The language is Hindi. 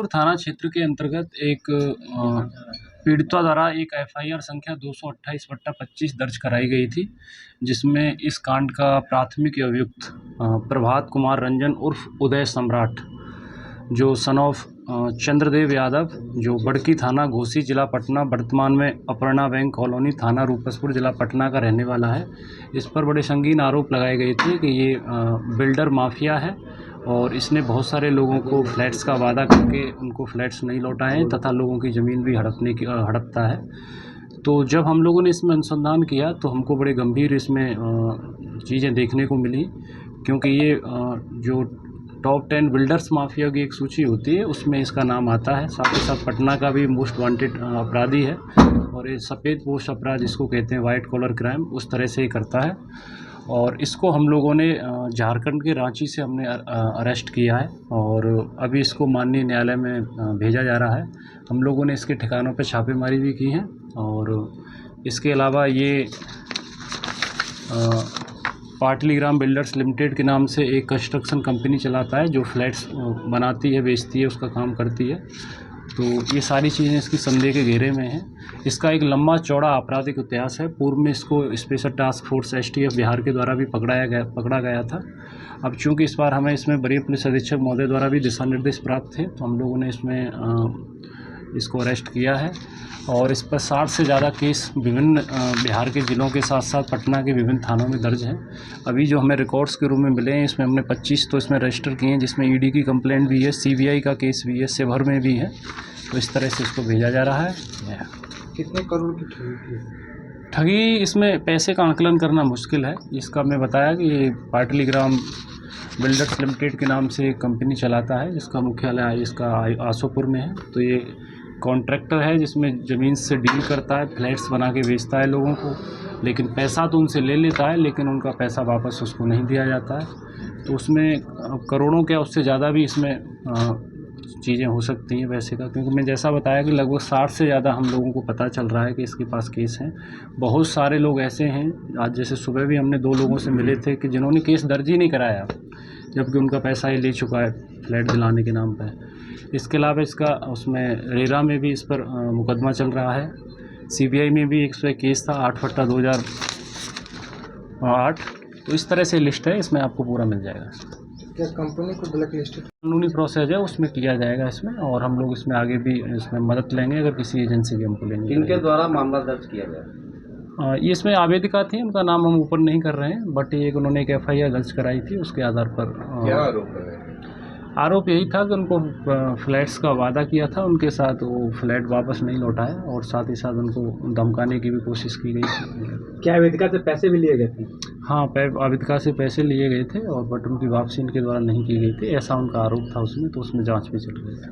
थाना क्षेत्र के अंतर्गत एक पीड़िता द्वारा एक एफआईआर संख्या 228/25 दर्ज कराई गई थी, जिसमें इस कांड का प्राथमिक अभियुक्त प्रभात कुमार रंजन उर्फ उदय सम्राट, जो सन ऑफ चंद्रदेव यादव, जो बड़की थाना घोसी जिला पटना, वर्तमान में अपर्णा बैंक कॉलोनी थाना रूपसपुर जिला पटना का रहने वाला है। इस पर बड़े संगीन आरोप लगाए गए थे कि ये बिल्डर माफिया है और इसने बहुत सारे लोगों को फ्लैट्स का वादा करके उनको फ्लैट्स नहीं लौटाए हैं तथा लोगों की ज़मीन भी हड़पता है। तो जब हम लोगों ने इसमें अनुसंधान किया तो हमको बड़े गंभीर इसमें चीज़ें देखने को मिली, क्योंकि ये जो टॉप 10 बिल्डर्स माफिया की एक सूची होती है उसमें इसका नाम आता है। साथ ही साथ पटना का भी मोस्ट वांटेड अपराधी है और ये सफ़ेद पोश अपराध इसको कहते हैं, वाइट कॉलर क्राइम, उस तरह से ही करता है। और इसको हम लोगों ने झारखंड के रांची से हमने अरेस्ट किया है और अभी इसको माननीय न्यायालय में भेजा जा रहा है। हम लोगों ने इसके ठिकानों पर छापेमारी भी की है और इसके अलावा ये पाटलीग्राम बिल्डर्स लिमिटेड के नाम से एक कंस्ट्रक्शन कंपनी चलाता है जो फ्लैट्स बनाती है, बेचती है, उसका काम करती है। तो ये सारी चीज़ें इसकी संदेह के घेरे में हैं। इसका एक लंबा चौड़ा आपराधिक इतिहास है। पूर्व में इसको special task force STF Bihar के द्वारा भी पकड़ा गया था। अब चूँकि इस बार हमें इसमें वरीय पुलिस अधीक्षक महोदय द्वारा भी दिशा निर्देश प्राप्त थे, तो हम लोगों ने इसमें इसको अरेस्ट किया है और इस पर 60 से ज़्यादा केस विभिन्न बिहार के ज़िलों के साथ साथ पटना के विभिन्न थानों में दर्ज हैं। अभी जो हमें रिकॉर्ड्स के रूप में मिले हैं, इसमें हमने 25 तो इसमें रजिस्टर किए हैं, जिसमें ईडी की कंप्लेंट भी है, सीबीआई का केस भी है, सेवर में भी है। तो इस तरह से इसको भेजा जा रहा है। कितने करोड़ की ठगी इसमें पैसे का आंकलन करना मुश्किल है। इसका मैं बताया कि ये पाटलीग्राम बिल्डर्स लिमिटेड के नाम से एक कंपनी चलाता है, जिसका मुख्यालय इसका आसोपुर में है। तो ये कॉन्ट्रैक्टर है जिसमें ज़मीन से डील करता है, फ्लैट्स बना के बेचता है लोगों को, लेकिन पैसा तो उनसे ले लेता है, लेकिन उनका पैसा वापस उसको नहीं दिया जाता है। तो उसमें करोड़ों क्या उससे ज़्यादा भी इसमें चीज़ें हो सकती हैं पैसे का, क्योंकि मैं जैसा बताया कि लगभग 60 से ज़्यादा हम लोगों को पता चल रहा है कि इसके पास केस हैं। बहुत सारे लोग ऐसे हैं, आज जैसे सुबह भी हमने 2 लोगों से मिले थे कि जिन्होंने केस दर्ज ही नहीं कराया, जबकि उनका पैसा ही ले चुका है फ्लैट दिलाने के नाम पर। इसके अलावा इसका उसमें रेरा में भी इस पर मुकदमा चल रहा है। सीबीआई में भी एक इस पर केस था 8/2008। तो इस तरह से लिस्ट है, इसमें आपको पूरा मिल जाएगा। क्या कंपनी को ब्लैक लिस्टेड? कानूनी प्रोसेस है, उसमें किया जाएगा इसमें, और हम लोग इसमें आगे भी इसमें मदद लेंगे अगर किसी एजेंसी की हमको लेंगे। इनके द्वारा मामला दर्ज किया गया? ये इसमें आवेदिका थी, उनका नाम हम ऊपर नहीं कर रहे हैं, बट ये उन्होंने एक एफआईआर दर्ज कराई थी, उसके आधार पर क्या आरोप है? आरोप यही था कि उनको फ्लैट्स का वादा किया था उनके साथ, वो फ्लैट वापस नहीं लौटाया और साथ ही साथ उनको धमकाने की भी कोशिश की गई थी। क्या आवेदिका से पैसे भी लिए गए थे? हाँ, आवेदिका से पैसे लिए गए थे और बट उनकी वापसी इनके द्वारा नहीं की गई थी, ऐसा उनका आरोप था उसमें। तो उसमें जांच भी चल रही है।